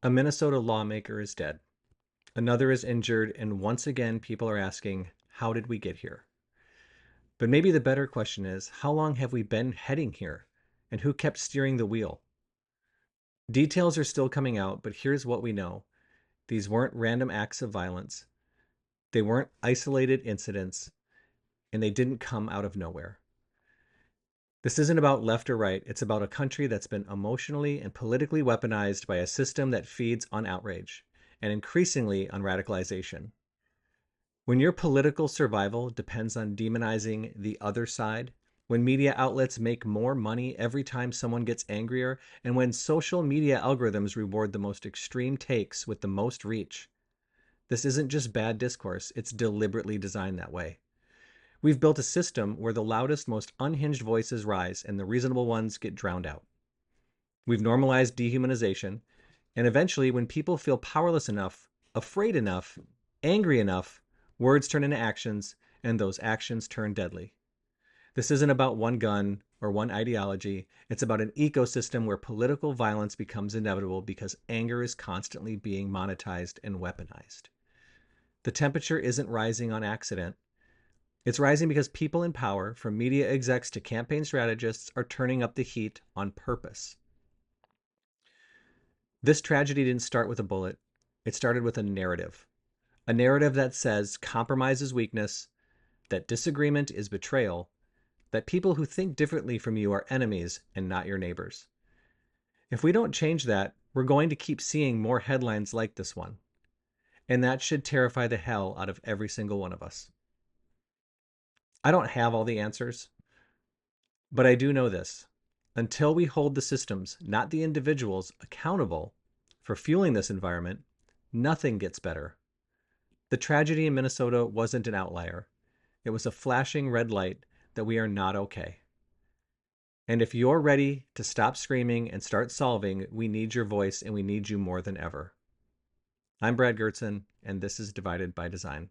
A Minnesota lawmaker is dead. Another is injured, and once again, people are asking, how did we get here? But maybe the better question is, how long have we been heading here? And who kept steering the wheel? Details are still coming out, but here's what we know. These weren't random acts of violence. They weren't isolated incidents, and they didn't come out of nowhere. This isn't about left or right. It's about a country that's been emotionally and politically weaponized by a system that feeds on outrage and increasingly on radicalization. When your political survival depends on demonizing the other side, when media outlets make more money every time someone gets angrier, and when social media algorithms reward the most extreme takes with the most reach, this isn't just bad discourse, it's deliberately designed that way. We've built a system where the loudest, most unhinged voices rise and the reasonable ones get drowned out. We've normalized dehumanization, and eventually, when people feel powerless enough, afraid enough, angry enough, words turn into actions, and those actions turn deadly. This isn't about one gun or one ideology. It's about an ecosystem where political violence becomes inevitable because anger is constantly being monetized and weaponized. The temperature isn't rising on accident. It's rising because people in power, from media execs to campaign strategists, are turning up the heat on purpose. This tragedy didn't start with a bullet. It started with a narrative. A narrative that says compromise is weakness, that disagreement is betrayal, that people who think differently from you are enemies and not your neighbors. If we don't change that, we're going to keep seeing more headlines like this one. And that should terrify the hell out of every single one of us. I don't have all the answers, but I do know this. Until we hold the systems, not the individuals, accountable for fueling this environment, nothing gets better. The tragedy in Minnesota wasn't an outlier. It was a flashing red light that we are not okay. And if you're ready to stop screaming and start solving, we need your voice and we need you more than ever. I'm Brad Gertzen, and this is Divided by Design.